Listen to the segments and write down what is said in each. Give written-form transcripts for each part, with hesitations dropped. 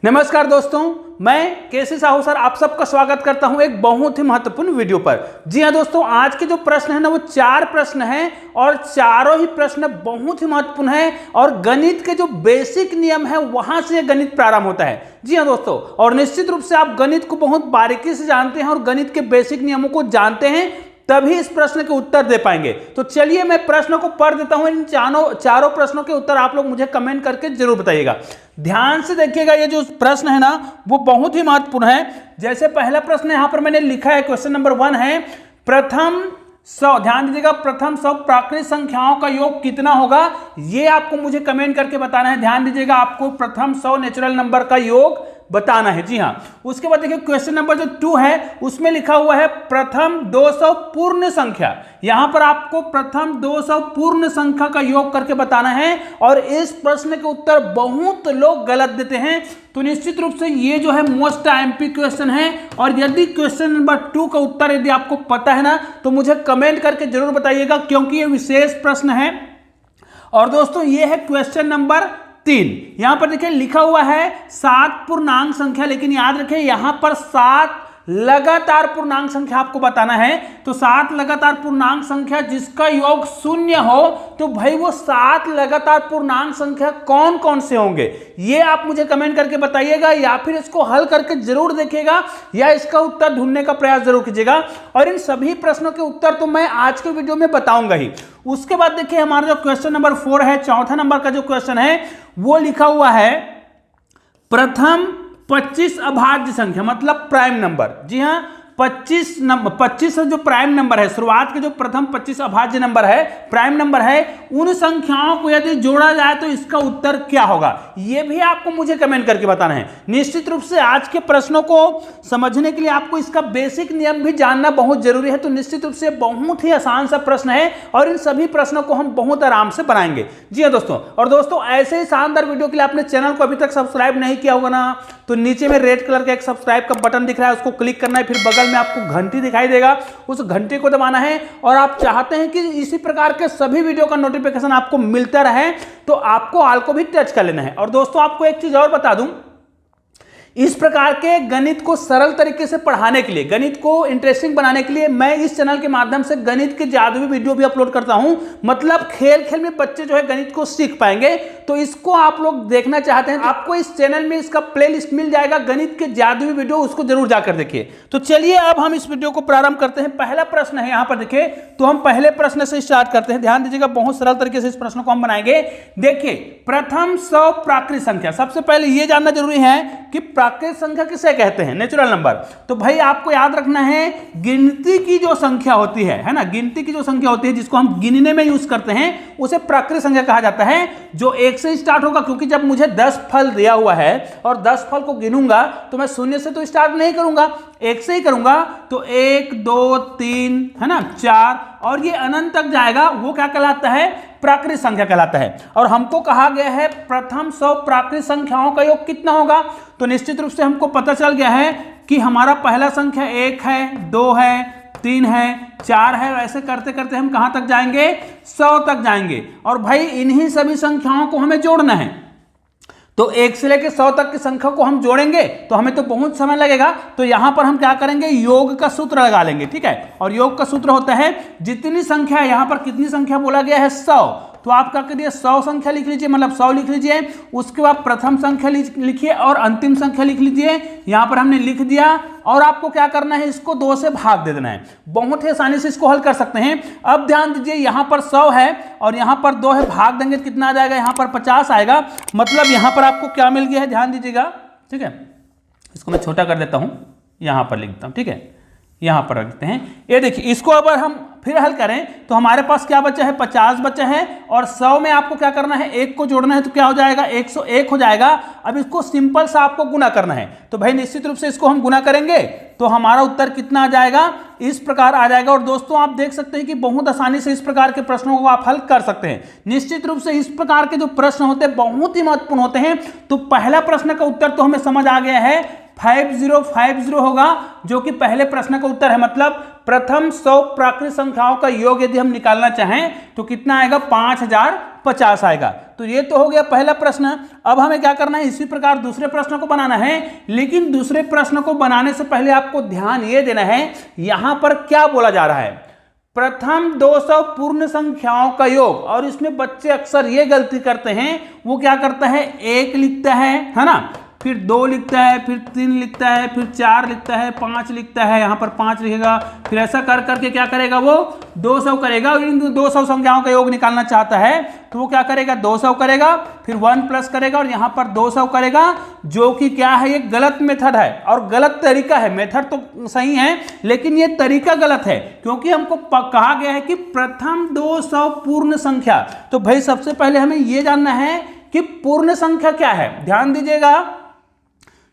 नमस्कार दोस्तों, मैं केसी साहू सर आप सबका स्वागत करता हूं एक बहुत ही महत्वपूर्ण वीडियो पर। जी हां दोस्तों, आज के जो प्रश्न है ना वो 4 प्रश्न हैं और चारों ही प्रश्न बहुत ही महत्वपूर्ण हैं और गणित के जो बेसिक नियम है वहां से गणित प्रारंभ होता है। जी हां दोस्तों, और निश्चित रूप से आप गणित को बहुत बारीकी से जानते हैं और गणित के बेसिक नियमों को जानते हैं तभी इस प्रश्न के उत्तर दे पाएंगे। तो चलिए मैं प्रश्न को पढ़ देता हूं। इन चारों प्रश्नों के उत्तर आप लोग मुझे कमेंट करके जरूर बताइएगा। ध्यान से देखिएगा, ये जो प्रश्न है ना वो बहुत ही महत्वपूर्ण है। जैसे पहला प्रश्न यहां पर मैंने लिखा है, क्वेश्चन नंबर 1 है प्रथम 100, ध्यान दीजिएगा, प्रथम 100 प्राकृतिक संख्याओं का योग कितना होगा, ये आपको मुझे कमेंट करके बताना है। ध्यान दीजिएगा, आपको प्रथम 100 नेचुरल नंबर का योग बताना है। जी हाँ, उसके बाद देखिए क्वेश्चन नंबर जो 2 है उसमें लिखा हुआ है प्रथम 200 पूर्ण संख्या। यहां पर आपको प्रथम 200 पूर्ण संख्या का योग करके बताना है और इस प्रश्न के उत्तर बहुत लोग गलत देते हैं। तो निश्चित रूप से ये जो है मोस्ट आईएमपी क्वेश्चन है और यदि क्वेश्चन नंबर 2 का उत्तर यदि आपको पता है ना तो मुझे कमेंट करके जरूर बताइएगा, क्योंकि ये विशेष प्रश्न है। और दोस्तों ये है क्वेश्चन नंबर 3। यहां पर देखिए लिखा हुआ है 7 पूर्णांक संख्या, लेकिन याद रखें यहां पर 7 लगातार पूर्णांक संख्या आपको बताना है। तो 7 लगातार पूर्णांक संख्या जिसका योग 0 हो, तो भाई वो 7 लगातार पूर्णांक संख्या कौन कौन से होंगे ये आप मुझे कमेंट करके बताइएगा, या फिर इसको हल करके जरूर देखिएगा या इसका उत्तर ढूंढने का प्रयास जरूर कीजिएगा। और इन सभी प्रश्नों के उत्तर तो मैं आज के वीडियो में बताऊंगा ही। उसके बाद देखिए हमारा जो क्वेश्चन नंबर 4 है, चौथा नंबर का जो क्वेश्चन है वो लिखा हुआ है प्रथम 25 अभाज्य संख्या मतलब प्राइम नंबर। जी हां, 25 जो प्राइम नंबर है, शुरुआत के जो प्रथम 25 अभाज्य नंबर है, प्राइम नंबर है, उन संख्याओं को यदि जोड़ा जाए तो इसका उत्तर क्या होगा, ये भी आपको मुझे कमेंट करके बताना है। निश्चित रूप से आज के प्रश्नों को समझने के लिए आपको इसका बेसिक नियम भी जानना बहुत जरूरी है। तो निश्चित रूप से बहुत ही आसान सा प्रश्न है और इन सभी प्रश्नों को हम बहुत आराम से बनाएंगे। जी हाँ दोस्तों, और दोस्तों ऐसे ही शानदार वीडियो के लिए आपने चैनल को अभी तक सब्सक्राइब नहीं किया होगा ना, तो नीचे में रेड कलर का एक सब्सक्राइब का बटन दिख रहा है, उसको क्लिक करना है, फिर बगल में आपको घंटी दिखाई देगा, उस घंटी को दबाना है। और आप चाहते हैं कि इसी प्रकार के सभी वीडियो का नोटिफिकेशन आपको मिलता रहे तो आपको ऑल को भी टच कर लेना है। और दोस्तों आपको एक चीज और बता दूं, इस प्रकार के गणित को सरल तरीके से पढ़ाने के लिए, गणित को इंटरेस्टिंग बनाने के लिए मैं इस चैनल के माध्यम से गणित के जादुई वीडियो भी अपलोड करता हूं। मतलब खेल खेल में बच्चे जो है गणित को सीख पाएंगे। तो इसको आप लोग देखना चाहते हैं, आपको इस चैनल में इसका प्लेलिस्ट मिल जाएगा गणित के जादुई वीडियो, उसको जरूर जाकर देखिए। तो चलिए अब हम इस वीडियो को प्रारंभ करते हैं। पहला प्रश्न है यहां पर देखिए, तो हम पहले प्रश्न से स्टार्ट करते हैं। ध्यान दीजिएगा, बहुत सरल तरीके से इस प्रश्न को हम बनाएंगे। देखिए प्रथम 100 प्राकृतिक संख्या, सबसे पहले यह जानना जरूरी है कि प्राकृतिक संख्या किसे कहते हैं, नेचुरल नंबर। तो भाई आपको याद रखना है गिनती की जो संख्या होती है ना, गिनती की जो संख्या होती है जिसको हम गिनने में यूज करते हैं उसे प्राकृतिक संख्या कहा जाता है, जो 1 से स्टार्ट होगा। क्योंकि जब मुझे 10 फल दिया हुआ है और 10 फल को गिनूंगा तो मैं 0 से तो स्टार्ट नहीं करूंगा, 1 से ही करूंगा। तो 1 2 3 है ना, 4 और ये अनंत तक जाएगा, वो क्या कहलाता है, प्राकृतिक संख्या कहलाता है। और हमको कहा गया है प्रथम 100 प्राकृतिक संख्याओं का योग कितना होगा। तो निश्चित रूप से हमको पता चल गया है कि हमारा पहला संख्या 1 है, 2 है, 3 है, 4 है। ऐसे करते करते हम कहां तक जाएंगे, 100 तक जाएंगे। और भाई इन्हीं सभी संख्याओं को हमें जोड़ना है। तो 1 से लेकर 100 तक की संख्या को हम जोड़ेंगे तो हमें तो बहुत समय लगेगा। तो यहां पर हम क्या करेंगे, योग का सूत्र लगा लेंगे, ठीक है। और योग का सूत्र होता है जितनी संख्या है, यहां पर कितनी संख्या बोला गया है, 100। तो आप क्या करिए, 100 संख्या लिख लीजिए, मतलब 100 लिख लीजिए। उसके बाद प्रथम संख्या लिखिए और अंतिम संख्या लिख लीजिए। यहां पर हमने लिख दिया और आपको क्या करना है, इसको 2 से भाग दे देना है। बहुत ही आसानी से इसको हल कर सकते हैं। अब ध्यान दीजिए, यहां पर 100 है और यहां पर 2 है, भाग देंगे कितना आ जाएगा, यहां पर 50 आएगा। मतलब यहां पर आपको क्या मिल गया है, ध्यान दीजिएगा, ठीक है। इसको मैं छोटा कर देता हूं, यहां पर लिख देता हूं, ठीक है, यहां पर रखते हैं। ये देखिए, इसको अगर हम फिर हल करें तो हमारे पास क्या बचा है, 50 बचा है। और 100 में आपको क्या करना है, 1 को जोड़ना है, तो क्या हो जाएगा, 101 हो जाएगा। अब इसको सिंपल सा आपको गुना करना है। तो भाई निश्चित रूप से इसको हम गुना करेंगे तो हमारा उत्तर कितना आ जाएगा, इस प्रकार आ जाएगा। और दोस्तों आप देख सकते हैं कि बहुत आसानी से इस प्रकार के प्रश्नों को आप हल कर सकते हैं। निश्चित रूप से इस प्रकार के जो प्रश्न होते हैं बहुत ही महत्वपूर्ण होते हैं। तो पहला प्रश्न का उत्तर तो हमें समझ आ गया है, 5050 होगा, जो कि पहले प्रश्न का उत्तर है। मतलब प्रथम 100 प्राकृतिक संख्याओं का योग यदि हम निकालना चाहें तो कितना आएगा, 5050 आएगा। तो ये तो हो गया पहला प्रश्न। अब हमें क्या करना है, इसी प्रकार दूसरे प्रश्न को बनाना है। लेकिन दूसरे प्रश्न को बनाने से पहले आपको ध्यान ये देना है यहां पर क्या बोला जा रहा है, प्रथम 200 पूर्ण संख्याओं का योग। और इसमें बच्चे अक्सर ये गलती करते हैं, वो क्या करता है, 1 लिखता है ना, फिर 2 लिखता है, फिर 3 लिखता है, फिर 4 लिखता है, 5 लिखता है, यहाँ पर 5 लिखेगा, फिर ऐसा कर करके क्या करेगा, वो 200 करेगा। और इन 200 संख्याओं का योग निकालना चाहता है तो वो क्या करेगा, 200 करेगा, फिर 1 प्लस करेगा और यहाँ पर 200 करेगा, जो कि क्या है, ये गलत मेथड है और गलत तरीका है। मेथड तो सही है लेकिन ये तरीका गलत है, क्योंकि हमको कहा गया है कि प्रथम 200 पूर्ण संख्या। तो भाई सबसे पहले हमें ये जानना है कि पूर्ण संख्या क्या है। ध्यान दीजिएगा,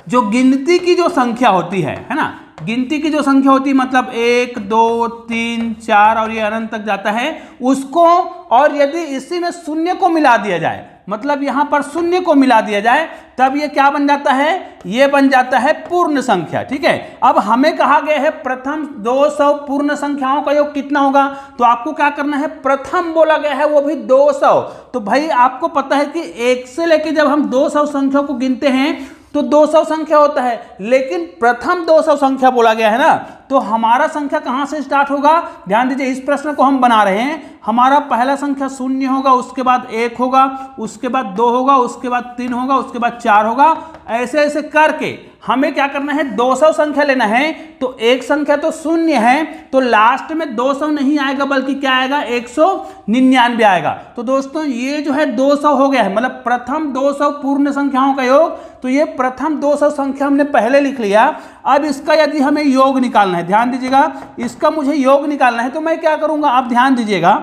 जो गिनती की जो संख्या होती है ना, गिनती की जो संख्या होती है मतलब 1 2 3 4 और ये अनंत तक जाता है उसको, और यदि इसी में शून्य को मिला दिया जाए, मतलब यहां पर शून्य को मिला दिया जाए, तब ये क्या बन जाता है, ये बन जाता है पूर्ण संख्या। ठीक है, अब हमें कहा गया है प्रथम 200 पूर्ण संख्याओं का योग कितना होगा, तो आपको क्या करना है, प्रथम बोला गया है वो भी 200। तो भाई आपको पता है कि 1 से लेके जब हम 200 संख्या को गिनते हैं तो 200 संख्या होता है, लेकिन प्रथम 200 संख्या बोला गया है ना, तो हमारा संख्या कहां से स्टार्ट होगा। ध्यान दीजिए, इस प्रश्न को हम बना रहे हैं, हमारा पहला संख्या 0 होगा, उसके बाद 1 होगा, उसके बाद 2 होगा, उसके बाद 3 होगा, उसके बाद 4 होगा, ऐसे ऐसे करके हमें क्या करना है, 200 संख्या लेना है। तो एक संख्या तो 0 है, तो लास्ट में 200 नहीं आएगा बल्कि क्या आएगा, 199 आएगा। तो दोस्तों ये जो है 200 हो गया है, मतलब प्रथम 200 पूर्ण संख्याओं का योग। तो ये प्रथम 200 संख्या हमने पहले लिख लिया। अब इसका यदि हमें योग निकालना है, ध्यान दीजिएगा, इसका मुझे योग निकालना है, तो मैं क्या करूंगा, आप ध्यान दीजिएगा,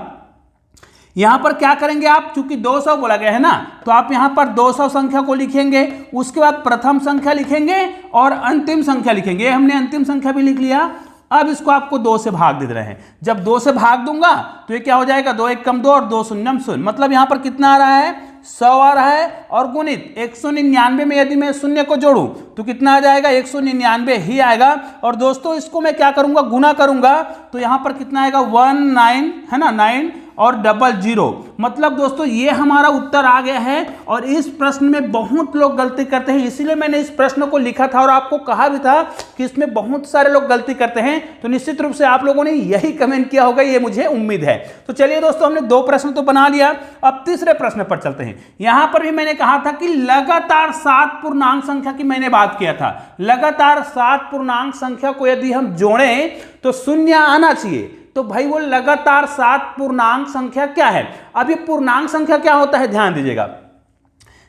यहां पर क्या करेंगे आप, चूंकि 200 बोला गया है ना, तो आप यहां पर 200 संख्या को लिखेंगे, उसके बाद प्रथम संख्या लिखेंगे और अंतिम संख्या लिखेंगे। हमने अंतिम संख्या भी लिख लिया। अब इसको आपको 2 से भाग दे रहे हैं, जब 2 से भाग दूंगा तो ये क्या हो जाएगा, 2 1 कम 2 और 2 शून्यम शून्य, मतलब यहां पर कितना आ रहा है, 100 आ रहा है। और गुणित 199 में यदि मैं शून्य को जोड़ूं तो कितना आ जाएगा, 199 ही आएगा। और दोस्तों इसको मैं क्या करूंगा, गुना करूंगा, तो यहां पर कितना आएगा, 19 है ना, 9 और 00, मतलब दोस्तों ये हमारा उत्तर आ गया है। और इस प्रश्न में बहुत लोग गलती करते हैं, इसीलिए मैंने इस प्रश्न को लिखा था और आपको कहा भी था कि इसमें बहुत सारे लोग गलती करते हैं। तो निश्चित रूप से आप लोगों ने यही कमेंट किया होगा, ये मुझे उम्मीद है। तो चलिए दोस्तों, हमने 2 प्रश्न तो बना लिया, अब तीसरे प्रश्न पर चलते हैं। यहां पर भी मैंने कहा था कि लगातार 7 पूर्णांक संख्या की मैंने बात किया था। लगातार 7 पूर्णांक संख्या को यदि हम जोड़ें तो 0 आना चाहिए। तो भाई वो लगातार 7 पूर्णांक संख्या क्या है। अब ये पूर्णांक संख्या क्या होता है, ध्यान दीजिएगा,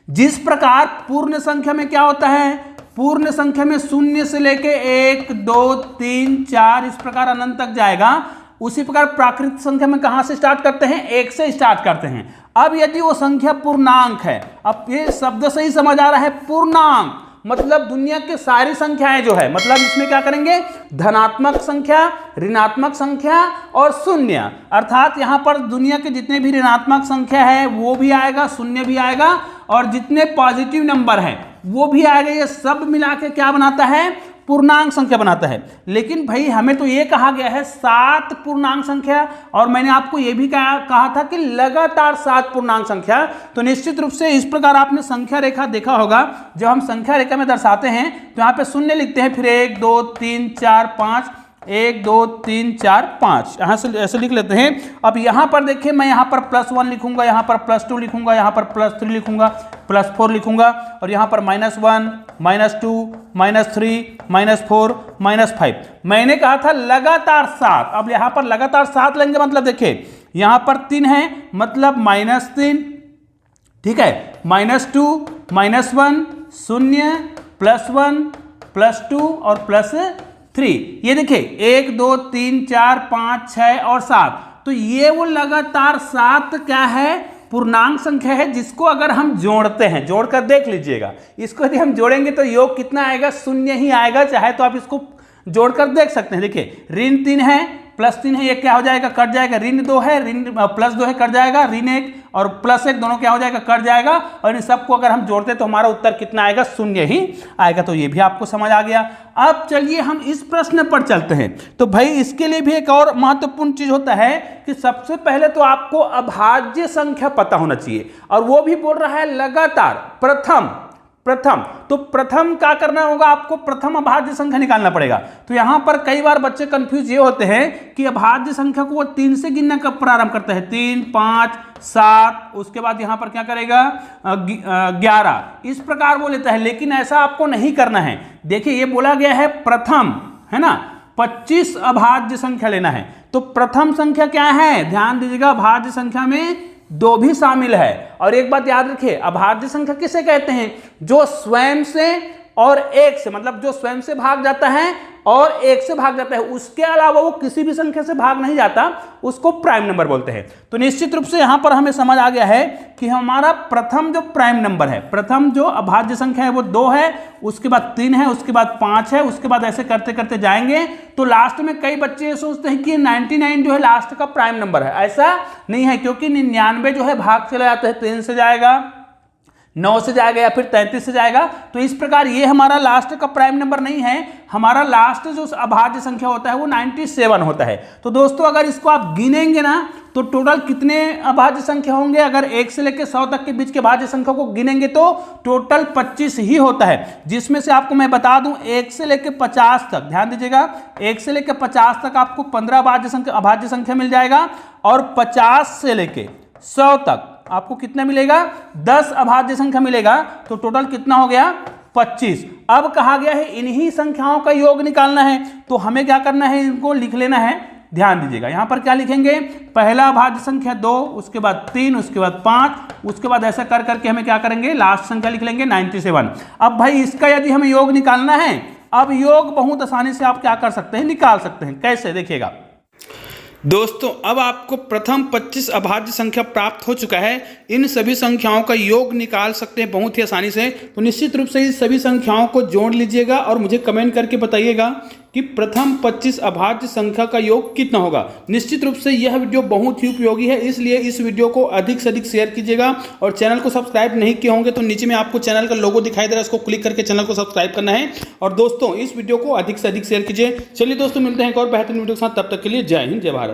जिस प्रकार पूर्ण संख्या में क्या होता है, पूर्ण संख्या में 0 से लेके 1 2 3 4 इस प्रकार अनंत तक जाएगा, उसी प्रकार प्राकृतिक संख्या में कहां से स्टार्ट करते हैं, 1 से स्टार्ट करते हैं। अब यदि वो संख्या पूर्णांक है, अब ये शब्द से ही समझ आ रहा है, पूर्णांक मतलब दुनिया की सारी संख्याएं जो है, मतलब इसमें क्या करेंगे, धनात्मक संख्या, ऋणात्मक संख्या और शून्य, अर्थात यहां पर दुनिया के जितने भी ऋणात्मक संख्या है वो भी आएगा, शून्य भी आएगा, और जितने पॉजिटिव नंबर हैं वो भी आएगा। ये सब मिला के क्या बनाता है, पूर्णांक संख्या बनाता है। लेकिन भाई हमें तो ये कहा गया है 7 पूर्णांक संख्या, और मैंने आपको ये भी कहा था कि लगातार 7 पूर्णांक संख्या। तो निश्चित रूप से इस प्रकार आपने संख्या रेखा देखा होगा, जब हम संख्या रेखा में दर्शाते हैं तो यहाँ पे शून्य लिखते हैं, फिर 1 2 3 4 5, 1 2 3 4 5 यहाँ से ऐसे लिख लेते हैं। अब यहाँ पर देखिए, मैं यहाँ पर +1 लिखूंगा, यहाँ पर +2 लिखूंगा, यहाँ पर +3 लिखूंगा, +4 लिखूंगा, और यहाँ पर -1 -2 -3 -4 -5। मैंने कहा था लगातार 7, अब यहाँ पर लगातार 7 लेंगे, मतलब देखिए यहाँ पर 3 है, मतलब -3, ठीक है, -2 -1 0 +1 +2 और +3। ये देखिए 1 2 3 4 5 6 और 7, तो ये वो लगातार 7 क्या है, पूर्णांक संख्या है, जिसको अगर हम जोड़ते हैं, जोड़कर देख लीजिएगा, इसको यदि हम जोड़ेंगे तो योग कितना आएगा, 0 ही आएगा। चाहे तो आप इसको जोड़कर देख सकते हैं। देखिए ऋण 3 है, +3 है, ये क्या हो जाएगा, कट जाएगा, ऋण 2 है, ऋण +2 है, कट जाएगा, ऋण 1 और +1 दोनों क्या हो जाएगा, कट जाएगा, और इन सबको अगर हम जोड़ते तो हमारा उत्तर कितना आएगा, 0 ही आएगा। तो ये भी आपको समझ आ गया। अब चलिए हम इस प्रश्न पर चलते हैं। तो भाई इसके लिए भी एक और महत्वपूर्ण चीज होता है कि सबसे पहले तो आपको अभाज्य संख्या पता होना चाहिए, और वो भी बोल रहा है लगातार प्रथम। तो प्रथम क्या करना होगा, आपको प्रथम अभाज्य संख्या निकालना पड़ेगा। तो यहां पर कई बार बच्चे कंफ्यूज ये होते हैं कि अभाज्य संख्या को वो 3 से गिनना कब प्रारंभ करता है, 3, 5, 7, उसके बाद यहां पर क्या करेगा 11, इस प्रकार वो लेता है। लेकिन ऐसा आपको नहीं करना है। देखिए ये बोला गया है प्रथम, है ना, 25 अभाज्य संख्या लेना है। तो प्रथम संख्या क्या है, ध्यान दीजिएगा, अभाज्य संख्या में 2 भी शामिल है। और एक बात याद रखिए, अभाज्य संख्या किसे कहते हैं, जो स्वयं से और 1 से, मतलब जो स्वयं से भाग जाता है और 1 से भाग जाता है, उसके अलावा वो किसी भी संख्या से भाग नहीं जाता, उसको प्राइम नंबर बोलते हैं। तो निश्चित रूप से यहां पर हमें समझ आ गया है कि हमारा प्रथम जो प्राइम नंबर है, प्रथम जो अभाज्य संख्या है वो 2 है, उसके बाद 3 है, उसके बाद 5 है, उसके बाद ऐसे करते करते जाएंगे। तो लास्ट में कई बच्चे ये सोचते हैं कि 99 जो है लास्ट का प्राइम नंबर है। ऐसा नहीं है, क्योंकि 99 जो है भाग चला जाता है, 3 से जाएगा, 9 से जाएगा, या फिर 33 से जाएगा। तो इस प्रकार ये हमारा लास्ट का प्राइम नंबर नहीं है। हमारा लास्ट जो अभाज्य संख्या होता है वो 97 होता है। तो दोस्तों अगर इसको आप गिनेंगे ना तो टोटल कितने अभाज्य संख्या होंगे, अगर 1 से लेकर 100 तक के बीच के भाज्य संख्या को गिनेंगे तो टोटल 25 ही होता है। जिसमें से आपको मैं बता दूं 1 से लेकर 50 तक, ध्यान दीजिएगा, 1 से लेकर 50 तक आपको 15 अभाज्य संख्या मिल जाएगा, और 50 से लेकर 100 तक आपको कितना मिलेगा, 10 अभाज्य संख्या मिलेगा। तो टोटल कितना हो गया, 25। अब कहा गया है इन्हीं संख्याओं का योग निकालना है। तो हमें क्या करना है, इनको लिख लेना है। ध्यान दीजिएगा, यहां पर क्या लिखेंगे, पहला अभाज्य संख्या 2, उसके बाद 3, उसके बाद 5, उसके बाद ऐसा कर करके हमें क्या करेंगे, लास्ट संख्या लिख लेंगे 97। अब भाई इसका यदि हमें योग निकालना है, अब योग बहुत आसानी से आप क्या कर सकते हैं, निकाल सकते हैं। कैसे, देखिएगा दोस्तों, अब आपको प्रथम 25 अभाज्य संख्या प्राप्त हो चुका है। इन सभी संख्याओं का योग निकाल सकते हैं बहुत ही आसानी से। तो निश्चित रूप से इस सभी संख्याओं को जोड़ लीजिएगा और मुझे कमेंट करके बताइएगा कि प्रथम 25 अभाज्य संख्या का योग कितना होगा। निश्चित रूप से यह वीडियो बहुत ही उपयोगी है, इसलिए इस वीडियो को अधिक से अधिक शेयर कीजिएगा। और चैनल को सब्सक्राइब नहीं किए होंगे तो नीचे में आपको चैनल का लोगो दिखाई दे रहा है, इसको क्लिक करके चैनल को सब्सक्राइब करना है। और दोस्तों इस वीडियो को अधिक से अधिक शेयर कीजिए। चलिए दोस्तों, मिलते हैं एक और बेहतरीन वीडियो के साथ, तब तक के लिए जय हिंद, जय भारत।